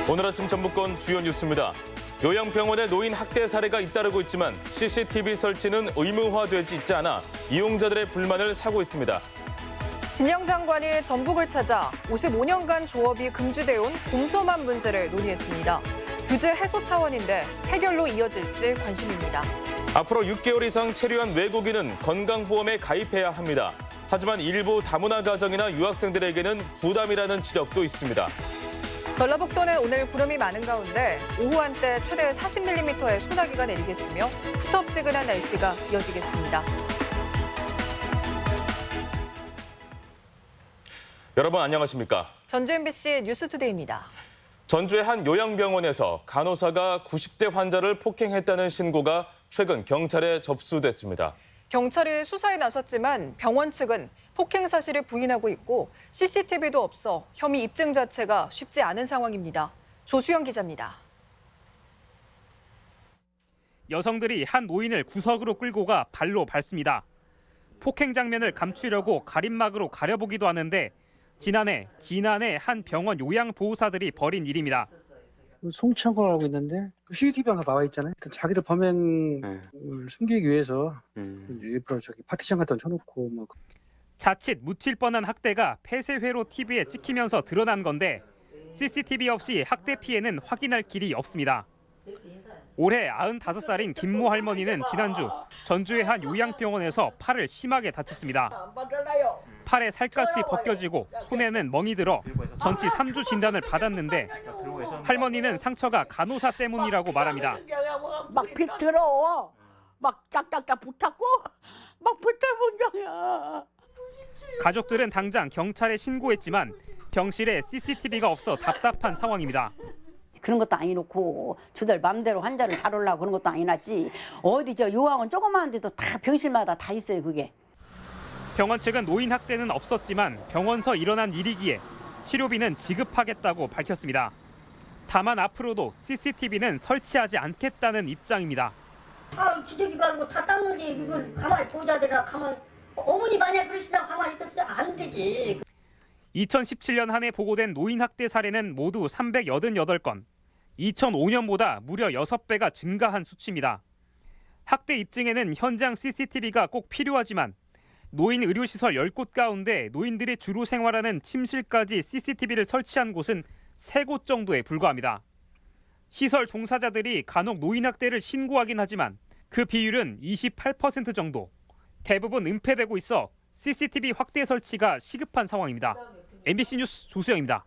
오늘 아침 전북권 주요 뉴스입니다. 요양병원의 노인 학대 사례가 잇따르고 있지만 CCTV 설치는 의무화되지 있지 않아 이용자들의 불만을 사고 있습니다. 진영 장관이 전북을 찾아 55년간 조업이 금지돼 온 곰소만 문제를 논의했습니다. 규제 해소 차원인데 해결로 이어질지 관심입니다. 앞으로 6개월 이상 체류한 외국인은 건강보험에 가입해야 합니다. 하지만 일부 다문화 가정이나 유학생들에게는 부담이라는 지적도 있습니다. 전라북도는 오늘 구름이 많은 가운데 오후 한때 최대 40mm의 소나기가 내리겠으며 후텁지근한 날씨가 이어지겠습니다. 여러분 안녕하십니까? 전주 MBC 뉴스투데이입니다. 전주의 한 요양병원에서 간호사가 90대 환자를 폭행했다는 신고가 최근 경찰에 접수됐습니다. 경찰이 수사에 나섰지만 병원 측은 폭행 사실을 부인하고 있고 CCTV도 없어 혐의 입증 자체가 쉽지 않은 상황입니다. 조수영 기자입니다. 여성들이 한 노인을 구석으로 끌고 가 발로 밟습니다. 폭행 장면을 감추려고 가림막으로 가려보기도 하는데 지난해 한 병원 요양보호사들이 벌인 일입니다. 송치한 걸로 알고 있는데 CCTV가 나와 있잖아요. 자기들 범행을 숨기기 위해서 일부러 파티션 같은 거 쳐놓고 뭐. 자칫 묻힐 뻔한 학대가 폐쇄회로 TV에 찍히면서 드러난 건데 CCTV 없이 학대 피해는 확인할 길이 없습니다. 올해 95살인 김모 할머니는 지난주 전주의 한 요양병원에서 팔을 심하게 다쳤습니다. 팔에 살갗이 벗겨지고 손에는 멍이 들어 전치 3주 진단을 받았는데 할머니는 상처가 간호사 때문이라고 말합니다. 막 비틀어. 막 짝짝짝 붙었고 막 붙어본 거야. 가족들은 당장 경찰에 신고했지만 병실에 CCTV가 없어 답답한 상황입니다. 그런 것도 아니놓고 주들 맘대로 환자를 다루려고 그런 것도 아니놨지. 어디 저 요양원 조그마한 데도 다 병실마다 다 있어요 그게. 병원 측은 노인 학대는 없었지만 병원서 일어난 일이기에 치료비는 지급하겠다고 밝혔습니다. 다만 앞으로도 CCTV는 설치하지 않겠다는 입장입니다. 다 기저귀 갈고 다 닦는데 이걸 가만히 보호자들이라 가만히 어머니 만약 그러시다가 가만히 있었으면 안 되지. 2017년 한 해 보고된 노인 학대 사례는 모두 388건, 2005년보다 무려 6배가 증가한 수치입니다. 학대 입증에는 현장 CCTV가 꼭 필요하지만 노인 의료시설 10곳 가운데 노인들이 주로 생활하는 침실까지 CCTV를 설치한 곳은 3곳 정도에 불과합니다. 시설 종사자들이 간혹 노인 학대를 신고하긴 하지만 그 비율은 28% 정도. 대부분 은폐되고 있어 CCTV 확대 설치가 시급한 상황입니다. MBC 뉴스 조수영입니다.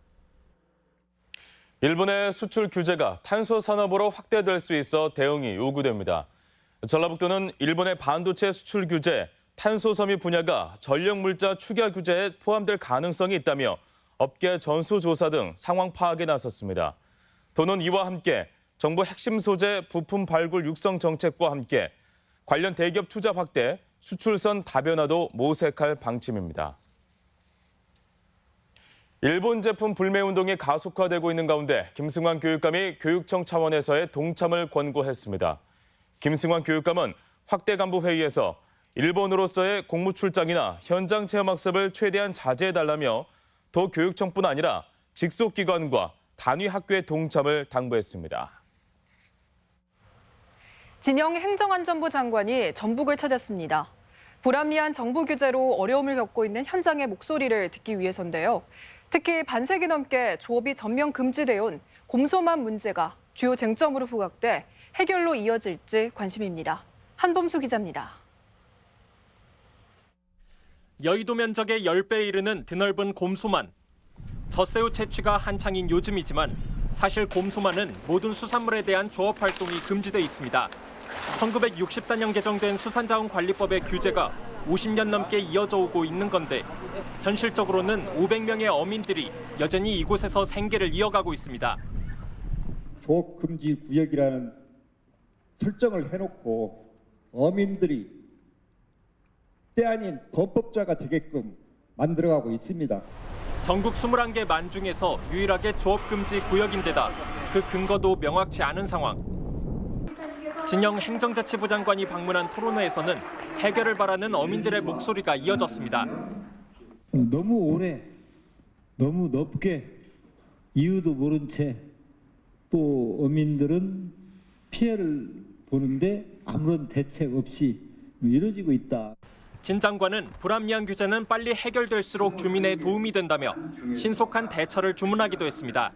일본의 수출 규제가 탄소 산업으로 확대될 수 있어 대응이 요구됩니다. 전라북도는 일본의 반도체 수출 규제, 탄소 섬유 분야가 전력물자 축야 규제에 포함될 가능성이 있다며 업계 전수조사 등 상황 파악에 나섰습니다. 도는 이와 함께 정부 핵심 소재 부품 발굴 육성 정책과 함께 관련 대기업 투자 확대, 수출선 다변화도 모색할 방침입니다. 일본 제품 불매 운동이 가속화되고 있는 가운데 김승환 교육감이 교육청 차원에서의 동참을 권고했습니다. 김승환 교육감은 확대 간부 회의에서 일본으로서의 공무 출장이나 현장 체험 학습을 최대한 자제해달라며 도교육청뿐 아니라 직속기관과 단위 학교의 동참을 당부했습니다. 진영 행정안전부 장관이 전북을 찾았습니다. 불합리한 정부 규제로 어려움을 겪고 있는 현장의 목소리를 듣기 위해서인데요. 특히 반세기 넘게 조업이 전면 금지돼 온 곰소만 문제가 주요 쟁점으로 부각돼 해결로 이어질지 관심입니다. 한범수 기자입니다. 여의도 면적의 10배에 이르는 드넓은 곰소만. 젖새우 채취가 한창인 요즘이지만 사실 곰소만은 모든 수산물에 대한 조업 활동이 금지돼 있습니다. 1964년 개정된 수산자원관리법의 규제가 50년 넘게 이어져 오고 있는 건데 현실적으로는 500명의 어민들이 여전히 이곳에서 생계를 이어가고 있습니다. 조업 금지 구역이라는 설정을 해놓고 어민들이 때 아닌 범법자가 되게끔 만들어가고 있습니다. 전국 21개 만 중에서 유일하게 조업 금지 구역인데다 그 근거도 명확치 않은 상황. 진영 행정자치부 장관이 방문한 토론회에서는 해결을 바라는 어민들의 목소리가 이어졌습니다. 너무 오래, 너무 넓게 이유도 모른 채 또 어민들은 피해를 보는데 아무런 대책 없이 이루어지고 있다. 진 장관은 불합리한 규제는 빨리 해결될수록 주민에 도움이 된다며 신속한 대처를 주문하기도 했습니다.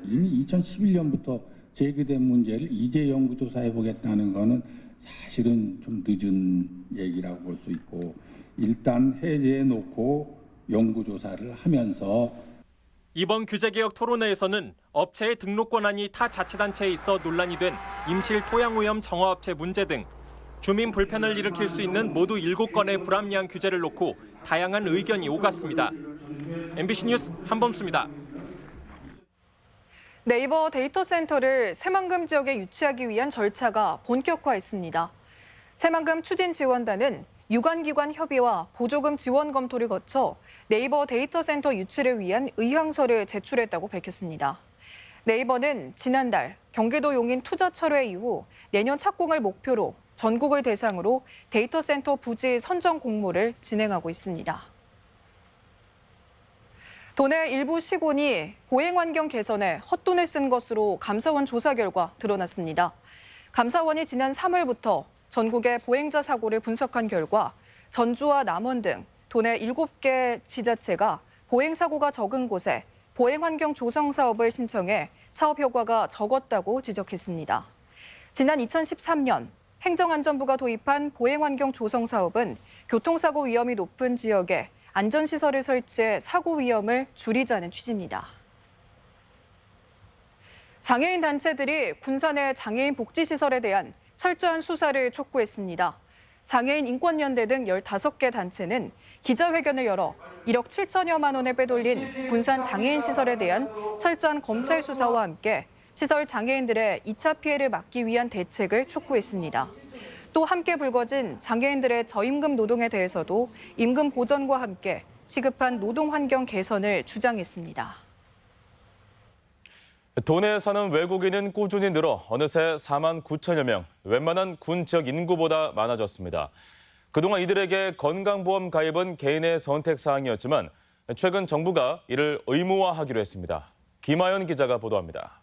이미 2011년부터 제기된 문제를 이제 연구조사해 보겠다는 것은 사실은 좀 늦은 얘기라고 볼 수 있고 일단 해제해 놓고 연구조사를 하면서 이번 규제개혁 토론회에서는 업체의 등록 권한이 타 자치단체에 있어 논란이 된 임실 토양오염 정화업체 문제 등 주민 불편을 일으킬 수 있는 모두 7건의 불합리한 규제를 놓고 다양한 의견이 오갔습니다. MBC 뉴스 한범수입니다. 네이버 데이터 센터를 새만금 지역에 유치하기 위한 절차가 본격화했습니다. 새만금 추진지원단은 유관기관 협의와 보조금 지원 검토를 거쳐 네이버 데이터 센터 유치를 위한 의향서를 제출했다고 밝혔습니다. 네이버는 지난달 경기도 용인 투자 철회 이후 내년 착공을 목표로 전국을 대상으로 데이터 센터 부지 선정 공모를 진행하고 있습니다. 도내 일부 시군이 보행 환경 개선에 헛돈을 쓴 것으로 감사원 조사 결과 드러났습니다. 감사원이 지난 3월부터 전국의 보행자 사고를 분석한 결과 전주와 남원 등 도내 7개 지자체가 보행사고가 적은 곳에 보행환경 조성 사업을 신청해 사업 효과가 적었다고 지적했습니다. 지난 2013년 행정안전부가 도입한 보행환경 조성 사업은 교통사고 위험이 높은 지역에 안전시설을 설치해 사고 위험을 줄이자는 취지입니다. 장애인 단체들이 군산의 장애인 복지시설에 대한 철저한 수사를 촉구했습니다. 장애인 인권연대 등 15개 단체는 기자회견을 열어 1억 7천여만 원을 빼돌린 군산 장애인 시설에 대한 철저한 검찰 수사와 함께 시설 장애인들의 2차 피해를 막기 위한 대책을 촉구했습니다. 또 함께 불거진 장애인들의 저임금 노동에 대해서도 임금 보전과 함께 시급한 노동 환경 개선을 주장했습니다. 도내에 사는 외국인은 꾸준히 늘어 어느새 4만 9천여 명, 웬만한 군 지역 인구보다 많아졌습니다. 그동안 이들에게 건강보험 가입은 개인의 선택 사항이었지만 최근 정부가 이를 의무화하기로 했습니다. 김하연 기자가 보도합니다.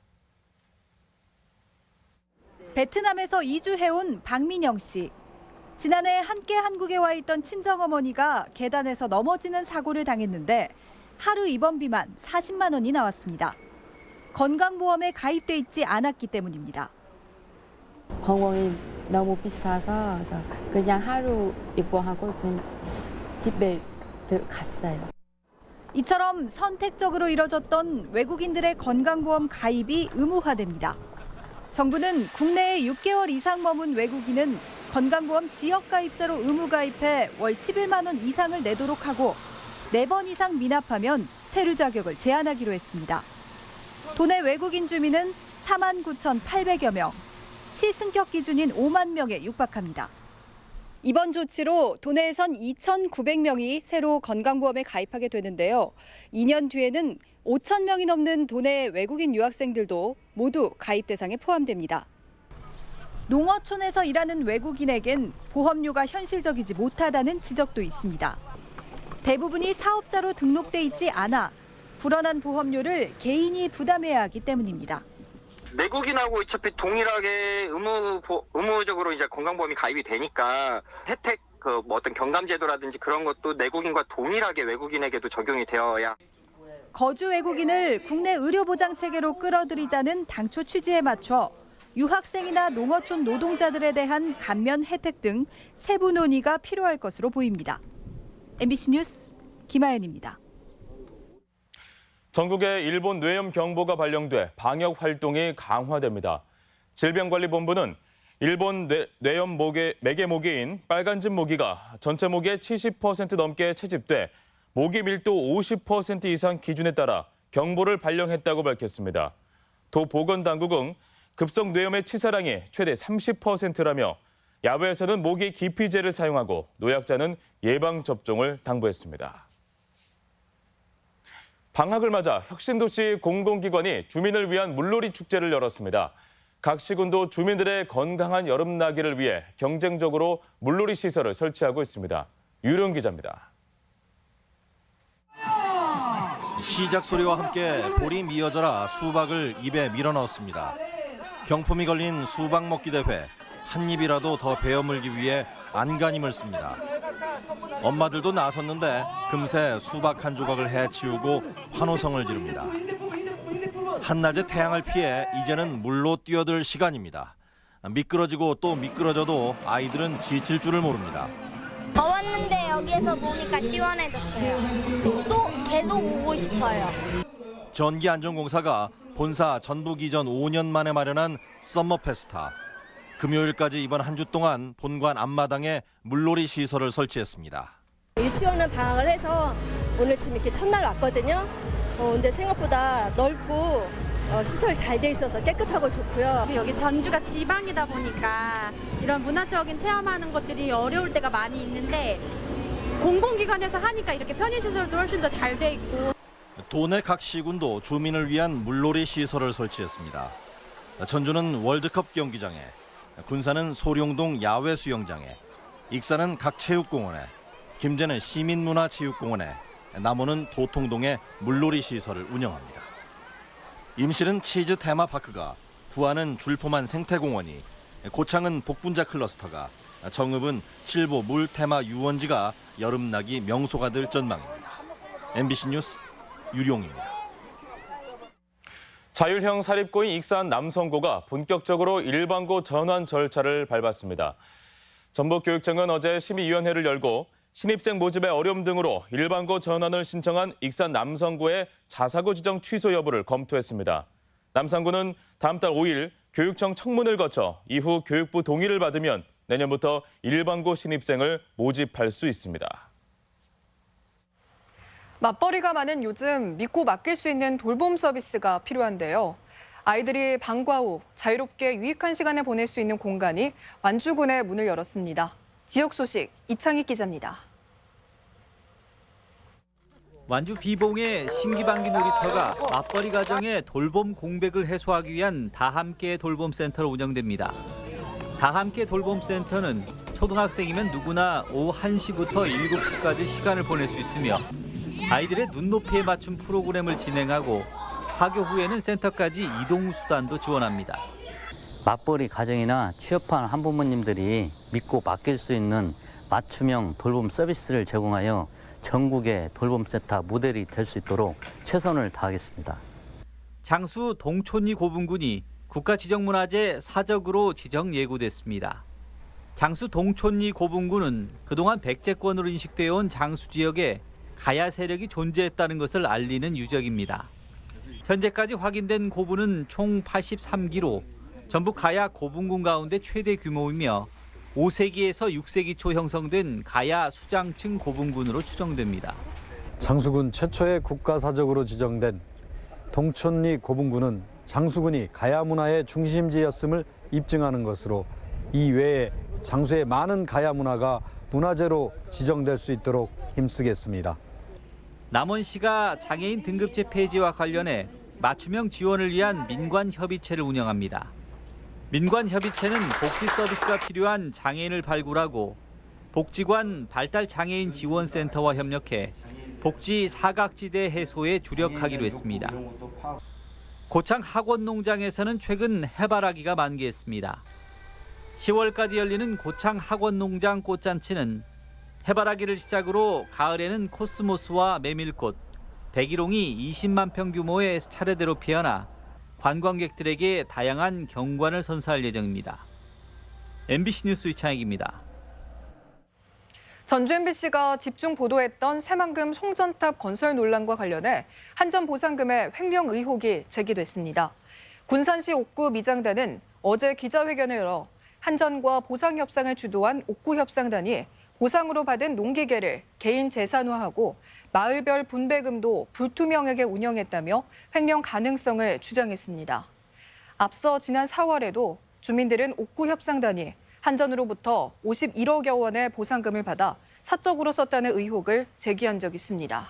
베트남에서 이주해온 박민영 씨. 지난해 함께 한국에 와 있던 친정어머니가 계단에서 넘어지는 사고를 당했는데 하루 입원비만 40만 원이 나왔습니다. 건강보험에 가입돼 있지 않았기 때문입니다. 병원이 너무 비싸서 그냥 하루 입원하고 그냥 집에 갔어요. 이처럼 선택적으로 이뤄졌던 외국인들의 건강보험 가입이 의무화됩니다. 정부는 국내에 6개월 이상 머문 외국인은 건강보험 지역가입자로 의무가입해 월 11만 원 이상을 내도록 하고 4번 이상 미납하면 체류 자격을 제한하기로 했습니다. 도내 외국인 주민은 4만 9,800여 명, 시승격 기준인 5만 명에 육박합니다. 이번 조치로 도내에선 2,900명이 새로 건강보험에 가입하게 되는데요. 2년 뒤에는 5천 명이 넘는 도내 외국인 유학생들도 모두 가입 대상에 포함됩니다. 농어촌에서 일하는 외국인에겐 보험료가 현실적이지 못하다는 지적도 있습니다. 대부분이 사업자로 등록돼 있지 않아 불어난 보험료를 개인이 부담해야 하기 때문입니다. 내국인하고 어차피 동일하게 의무적으로 이제 건강보험이 가입이 되니까 혜택 어떤 경감제도라든지 그런 것도 내국인과 동일하게 외국인에게도 적용이 되어야. 거주 외국인을 국내 의료보장 체계로 끌어들이자는 당초 취지에 맞춰 유학생이나 농어촌 노동자들에 대한 감면 혜택 등 세부 논의가 필요할 것으로 보입니다. MBC 뉴스 김하연입니다. 전국에 일본 뇌염 경보가 발령돼 방역 활동이 강화됩니다. 질병관리본부는 일본 뇌염 매개 모기인 빨간즙 모기가 전체 모기의 70% 넘게 채집돼 모기 밀도 50% 이상 기준에 따라 경보를 발령했다고 밝혔습니다. 도 보건당국은 급성 뇌염의 치사량이 최대 30%라며 야외에서는 모기 기피제를 사용하고 노약자는 예방접종을 당부했습니다. 방학을 맞아 혁신도시 공공기관이 주민을 위한 물놀이 축제를 열었습니다. 각 시군도 주민들의 건강한 여름나기를 위해 경쟁적으로 물놀이 시설을 설치하고 있습니다. 유령 기자입니다. 시작 소리와 함께 볼이 미어져라 수박을 입에 밀어넣었습니다. 경품이 걸린 수박 먹기 대회. 한 입이라도 더 베어 물기 위해 안간힘을 씁니다. 엄마들도 나섰는데 금세 수박 한 조각을 해치우고 환호성을 지릅니다. 한낮의 태양을 피해 이제는 물로 뛰어들 시간입니다. 미끄러지고 또 미끄러져도 아이들은 지칠 줄을 모릅니다. 더웠는데 여기에서 노니까 시원해졌어요. 또 계속 오고 싶어요. 전기안전공사가 본사 전북 이전 5년 만에 마련한 썸머 페스타. 금요일까지 이번 한 주 동안 본관 앞마당에 물놀이 시설을 설치했습니다. 유치원은 방학을 해서 오늘 지금 이렇게 첫날 왔거든요. 근데 생각보다 넓고 시설 잘 돼 있어서 깨끗하고 좋고요. 여기 전주가 지방이다 보니까 이런 문화적인 체험하는 것들이 어려울 때가 많이 있는데 공공기관에서 하니까 이렇게 편의시설도 훨씬 더 잘 돼 있고. 도내 각 시군도 주민을 위한 물놀이 시설을 설치했습니다. 전주는 월드컵 경기장에, 군산은 소룡동 야외 수영장에, 익산은 각 체육공원에, 김제는 시민문화체육공원에, 남원은 도통동에 물놀이 시설을 운영합니다. 임실은 치즈 테마파크가, 부안은 줄포만 생태공원이, 고창은 복분자 클러스터가, 정읍은 칠보 물 테마 유원지가 여름나기 명소가 될 전망입니다. MBC 뉴스 유룡입니다. 자율형 사립고인 익산 남성고가 본격적으로 일반고 전환 절차를 밟았습니다. 전북교육청은 어제 심의위원회를 열고 신입생 모집의 어려움 등으로 일반고 전환을 신청한 익산 남성고의 자사고 지정 취소 여부를 검토했습니다. 남성고는 다음 달 5일 교육청 청문을 거쳐 이후 교육부 동의를 받으면 내년부터 일반고 신입생을 모집할 수 있습니다. 맞벌이가 많은 요즘 믿고 맡길 수 있는 돌봄 서비스가 필요한데요. 아이들이 방과 후 자유롭게 유익한 시간을 보낼 수 있는 공간이 완주군에 문을 열었습니다. 지역 소식 이창익 기자입니다. 완주 비봉의 신기방기 놀이터가 맞벌이 가정의 돌봄 공백을 해소하기 위한 다함께 돌봄센터로 운영됩니다. 다함께 돌봄센터는 초등학생이면 누구나 오후 1시부터 7시까지 시간을 보낼 수 있으며 아이들의 눈높이에 맞춘 프로그램을 진행하고 하교 후에는 센터까지 이동 수단도 지원합니다. 맞벌이 가정이나 취업한 한부모님들이 믿고 맡길 수 있는 맞춤형 돌봄 서비스를 제공하여 전국의 돌봄센터 모델이 될 수 있도록 최선을 다하겠습니다. 장수 동촌리 고분군이 국가지정문화재 사적으로 지정 예고됐습니다. 장수 동촌리 고분군은 그동안 백제권으로 인식되어 온 장수 지역에 가야 세력이 존재했다는 것을 알리는 유적입니다. 현재까지 확인된 고분은 총 83기로 전북 가야 고분군 가운데 최대 규모이며 5세기에서 6세기 초 형성된 가야 수장층 고분군으로 추정됩니다. 장수군 최초의 국가사적으로 지정된 동촌리 고분군은 장수군이 가야 문화의 중심지였음을 입증하는 것으로 이외에 장수의 많은 가야 문화가 문화재로 지정될 수 있도록 힘쓰겠습니다. 남원시가 장애인 등급제 폐지와 관련해 맞춤형 지원을 위한 민관협의체를 운영합니다. 민관협의체는 복지 서비스가 필요한 장애인을 발굴하고 복지관 발달장애인 지원센터와 협력해 복지 사각지대 해소에 주력하기로 했습니다. 고창 학원농장에서는 최근 해바라기가 만개했습니다. 10월까지 열리는 고창 학원농장 꽃잔치는 해바라기를 시작으로 가을에는 코스모스와 메밀꽃, 백일홍이 20만 평 규모의 차례대로 피어나 관광객들에게 다양한 경관을 선사할 예정입니다. MBC 뉴스 이창익입니다. 전주 MBC가 집중 보도했던 새만금 송전탑 건설 논란과 관련해 한전 보상금의 횡령 의혹이 제기됐습니다. 군산시 옥구 미장단은 어제 기자회견을 열어 한전과 보상 협상을 주도한 옥구 협상단이 보상으로 받은 농기계를 개인 재산화하고 마을별 분배금도 불투명하게 운영했다며 횡령 가능성을 주장했습니다. 앞서 지난 4월에도 주민들은 옥구 협상단이 한전으로부터 51억여 원의 보상금을 받아 사적으로 썼다는 의혹을 제기한 적이 있습니다.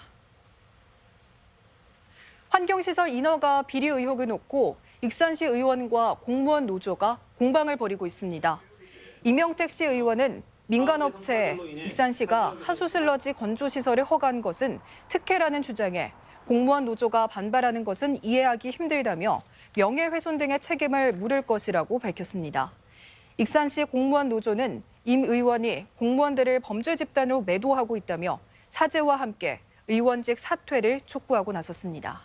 환경시설 인허가 비리 의혹을 놓고 익산시 의원과 공무원 노조가 공방을 벌이고 있습니다. 이명택 시 의원은 민간업체에 익산시가 하수슬러지 건조시설을 허가한 것은 특혜라는 주장에 공무원 노조가 반발하는 것은 이해하기 힘들다며 명예훼손 등의 책임을 물을 것이라고 밝혔습니다. 익산시 공무원 노조는 임 의원이 공무원들을 범죄 집단으로 매도하고 있다며 사죄와 함께 의원직 사퇴를 촉구하고 나섰습니다.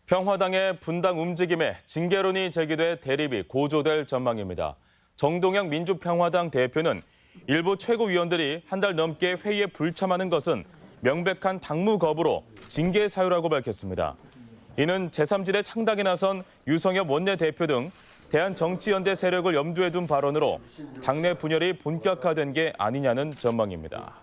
평화당의 분당 움직임에 징계론이 제기돼 대립이 고조될 전망입니다. 정동영 민주평화당 대표는 일부 최고위원들이 한 달 넘게 회의에 불참하는 것은 명백한 당무 거부로 징계 사유라고 밝혔습니다. 이는 제3지대 창당에 나선 유성엽 원내대표 등 대한정치연대 세력을 염두에 둔 발언으로 당내 분열이 본격화된 게 아니냐는 전망입니다.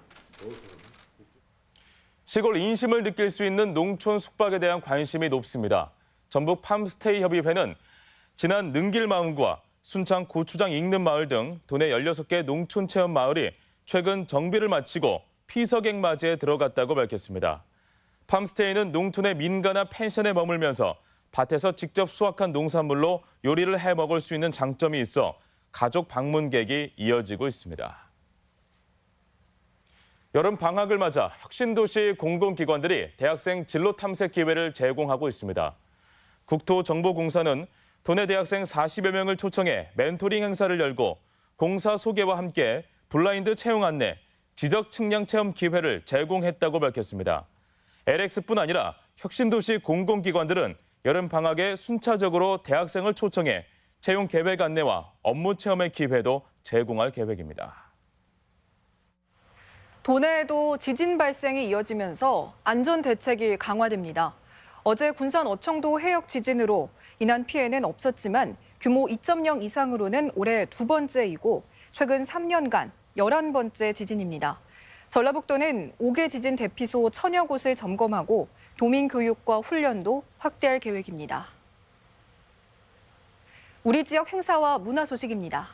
시골 인심을 느낄 수 있는 농촌 숙박에 대한 관심이 높습니다. 전북 팜스테이 협의회는 지난 능길마을과 순창 고추장 익는 마을 등 도내 16개 농촌 체험 마을이 최근 정비를 마치고 피서객 맞이에 들어갔다고 밝혔습니다. 팜스테이는 농촌의 민가나 펜션에 머물면서 밭에서 직접 수확한 농산물로 요리를 해 먹을 수 있는 장점이 있어 가족 방문객이 이어지고 있습니다. 여름 방학을 맞아 혁신도시 공공기관들이 대학생 진로 탐색 기회를 제공하고 있습니다. 국토정보공사는 도내 대학생 40여 명을 초청해 멘토링 행사를 열고 공사 소개와 함께 블라인드 채용 안내, 지적 측량 체험 기회를 제공했다고 밝혔습니다. LX뿐 아니라 혁신도시 공공기관들은 여름 방학에 순차적으로 대학생을 초청해 채용 계획 안내와 업무 체험의 기회도 제공할 계획입니다. 도내에도 지진 발생이 이어지면서 안전 대책이 강화됩니다. 어제 군산 어청도 해역 지진으로 인한 피해는 없었지만 규모 2.0 이상으로는 올해 두 번째이고 최근 3년간 11번째 지진입니다. 전라북도는 5개 지진 대피소 1000여 곳을 점검하고 도민 교육과 훈련도 확대할 계획입니다. 우리 지역 행사와 문화 소식입니다.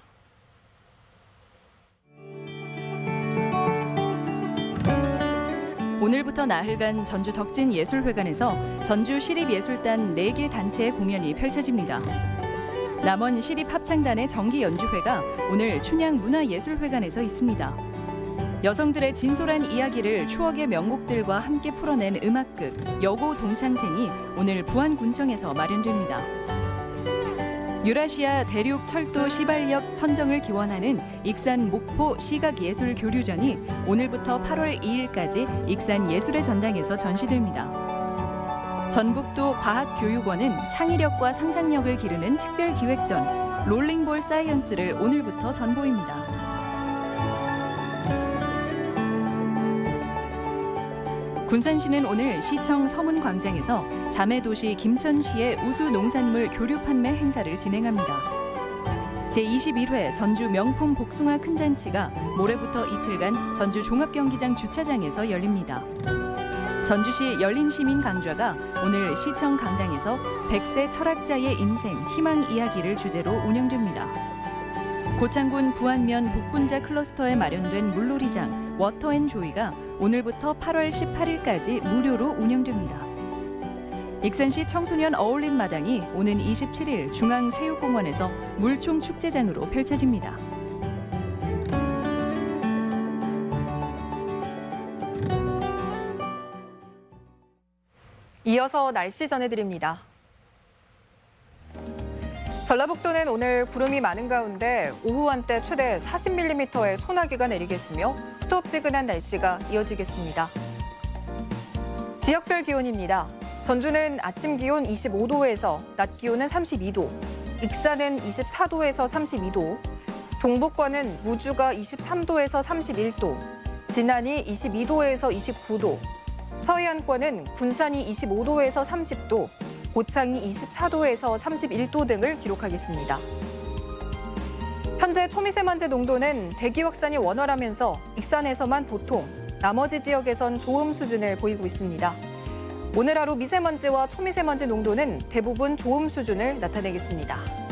오늘부터 나흘간 전주 덕진예술회관에서 전주 시립예술단 4개 단체의 공연이 펼쳐집니다. 남원 시립합창단의 정기연주회가 오늘 춘향문화예술회관에서 있습니다. 여성들의 진솔한 이야기를 추억의 명곡들과 함께 풀어낸 음악극 여고 동창생이 오늘 부안군청에서 마련됩니다. 유라시아 대륙 철도 시발역 선정을 기원하는 익산 목포 시각예술교류전이 오늘부터 8월 2일까지 익산 예술의 전당에서 전시됩니다. 전북도 과학교육원은 창의력과 상상력을 기르는 특별기획전 롤링볼 사이언스를 오늘부터 선보입니다. 군산시는 오늘 시청 서문광장에서 자매도시 김천시의 우수 농산물 교류 판매 행사를 진행합니다. 제21회 전주 명품 복숭아 큰잔치가 모레부터 이틀간 전주 종합경기장 주차장에서 열립니다. 전주시 열린시민강좌가 오늘 시청 강당에서 100세 철학자의 인생, 희망 이야기를 주제로 운영됩니다. 고창군 부안면 복분자 클러스터에 마련된 물놀이장 워터앤조이가 오늘부터 8월 18일까지 무료로 운영됩니다. 익산시 청소년 어울림 마당이 오는 27일 중앙체육공원에서 물총 축제장으로 펼쳐집니다. 이어서 날씨 전해드립니다. 전라북도는 오늘 구름이 많은 가운데 오후 한때 최대 40mm의 소나기가 내리겠으며 후텁지근한 날씨가 이어지겠습니다. 지역별 기온입니다. 전주는 아침 기온 25도에서 낮 기온은 32도, 익산은 24도에서 32도, 동북권은 무주가 23도에서 31도, 진안이 22도에서 29도, 서해안권은 군산이 25도에서 30도, 고창이 24도에서 31도 등을 기록하겠습니다. 현재 초미세먼지 농도는 대기 확산이 원활하면서 익산에서만 보통, 나머지 지역에선 좋음 수준을 보이고 있습니다. 오늘 하루 미세먼지와 초미세먼지 농도는 대부분 좋음 수준을 나타내겠습니다.